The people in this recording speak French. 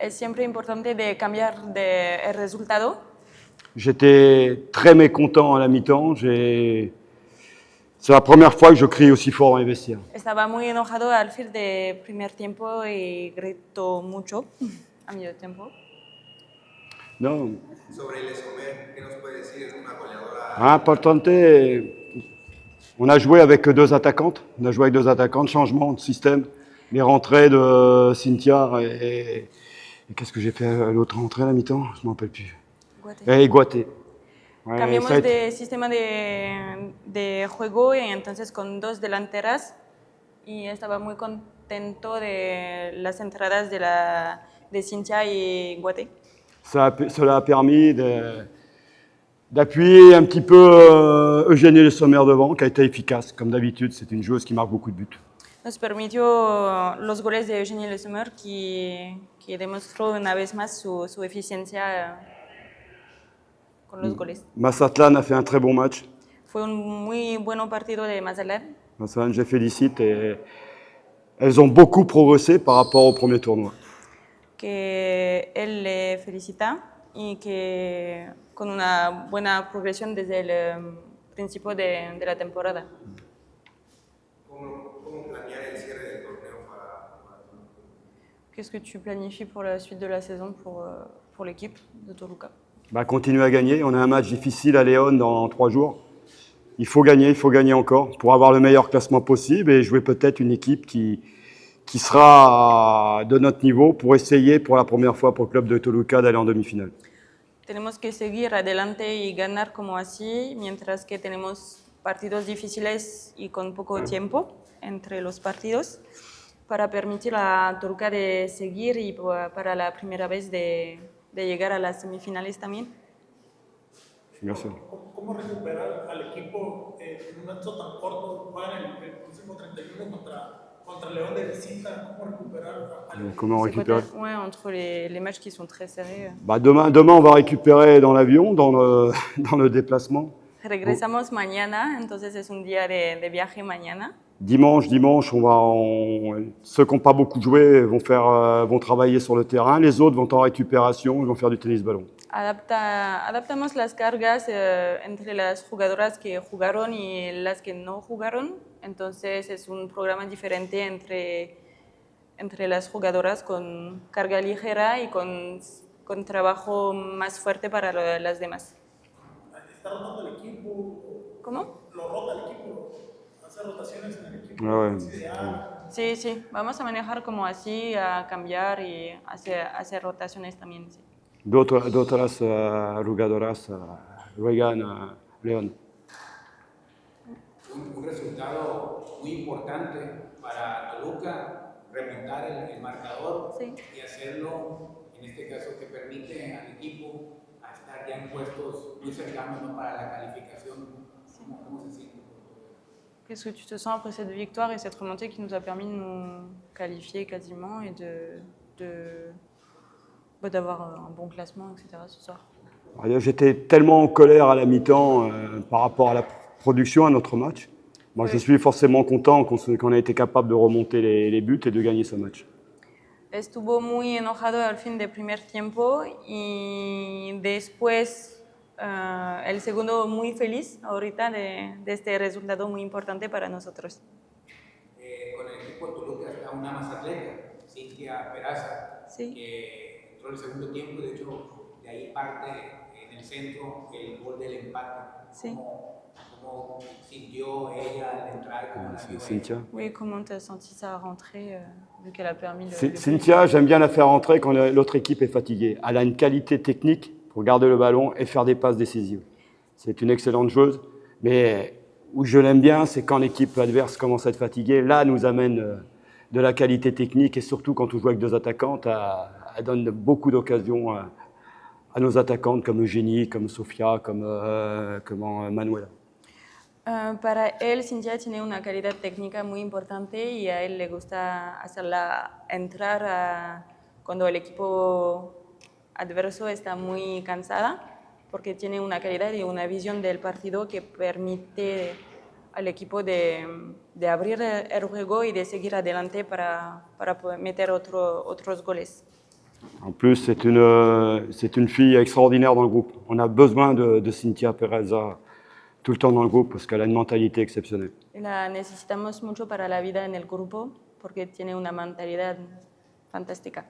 Es siempre importante de cambiar el resultado. J'étais très mécontent à la mi-temps. C'est la première fois que je crie aussi fort dans les vestiaires. Estaba muy enojado al fin de primer tiempo y gritó mucho a medio tiempo. Non. Sobre el Somer, ¿qué nos puede decir? Es una goleadora. Importante, on a joué avec deux attaquantes. On a joué avec deux attaquantes, changement de système. Les rentrées de Cynthia et qu'est-ce que j'ai fait à l'autre rentrée à la mi-temps? Je ne m'en rappelle plus. Et Guaté. Ouais, Cambiamos de sistema de juego y entonces con dos delanteras y estaba muy contento de las entradas de Cynthia y Guaté. Cela a permis d'appuyer un petit peu Eugénie Le Sommer devant, qui a été efficace. Comme d'habitude, c'est une joueuse qui marque beaucoup de buts. Nos permitió los goles de Eugénie Le Sommer que demostró una vez más su eficiencia con los goles. Mazatlán a fait un très bon match. Fue un muy buen partido de Mazatlán. Mazatlán, je les félicite et elles ont beaucoup progressé par rapport au premier tournoi. Que él le felicita y que con una buena progresión desde el principio de la temporada. ¿Cómo planear el cierre del torneo para Qu'est-ce que tu planifies pour la suite de la saison pour l'équipe de Toluca? Continuer à gagner. On a un match difficile à Léon dans 3 jours. Il faut gagner encore pour avoir le meilleur classement possible et jouer peut-être une équipe qui sera de notre niveau pour essayer pour la première fois pour le club de Toluca d'aller en demi-finale. Tenemos que seguir adelante y ganar como así, mientras que tenemos partidos difíciles y con poco tiempo entre los partidos, para permitir a Toluca de seguir y para la primera vez de llegar a las semifinales también. Gracias. ¿Cómo recuperar al equipo en un lapso tan corto? Juegan el próximo 31 contra León de visita. ¿Cómo recuperar al equipo? Comment récupérer? Ouais, entre les matchs qui sont très serrés. Demain, on va récupérer dans l'avion, dans le déplacement. Regresamos mañana, entonces es un día de viaje mañana. Dimanche, ceux qui n'ont pas beaucoup joué vont travailler sur le terrain. Les autres vont en récupération, ils vont faire du tennis-ballon. Adaptamos las cargas entre las jugadoras que jugaron y las que no jugaron. Entonces es un programa diferente entre las jugadoras con carga ligera y con trabajo más fuerte para las demás. ¿Está rotando el equipo? ¿Cómo? ¿Lo rota el equipo? ¿Hace rotaciones en el equipo? Ouais. Sí, vamos a manejar como así, a cambiar y hacer rotaciones también. Sí. D'autres jugadoras juegan León. Un resultado muy importante para Toluca, remontar el marcador y hacerlo, en este caso, que permite al equipo a estar ya en puestos muy cercanos, ¿no?, para la calificación. ¿Cómo se siente? Qu'est-ce que tu te sens après cette victoire et cette remontée qui nous a permis de nous qualifier quasiment et d'avoir un bon classement, etc. ce soir? J'étais tellement en colère à la mi-temps par rapport à la production, à notre match. Moi, je suis forcément content qu'on ait été capable de remonter les buts et de gagner ce match. Estuvo muy enojado al fin del primer tiempo y después el segundo muy feliz ahorita de este resultado muy importante para nosotros. Con el equipo de Toluca está una más atleta, Cynthia Peraza, que entró el segundo tiempo y de hecho de ahí parte en el centro el gol del empate. Sí. ¿Cómo sintió ella al entrar? ¿Cómo la vio Cynthia. Oui, comment tu as senti sa rentrée vu qu'elle a permis Cynthia, j'aime bien la faire rentrer quand l'autre équipe est fatiguée. Elle a une qualité technique pour garder le ballon et faire des passes décisives. C'est une excellente joueuse, mais où je l'aime bien, c'est quand l'équipe adverse commence à être fatiguée. Là, elle nous amène de la qualité technique et surtout quand on joue avec deux attaquantes, elle donne beaucoup d'occasions à nos attaquantes comme Eugénie, comme Sofia, comme Manuela. Para él, Cynthia tiene una calidad técnica muy importante y a él le gusta hacerla entrar cuando el equipo adverso está muy cansada, porque tiene una calidad y una visión del partido que permite al equipo de abrir el juego y de seguir adelante para meter otros goles. En plus, c'est une fille extraordinaire dans le groupe. On a besoin de Cynthia Pereza tout le temps dans le groupe parce qu'elle a une mentalité exceptionnelle. Y la necesitamos mucho para la vida en el grupo porque tiene una mentalidad fantástica.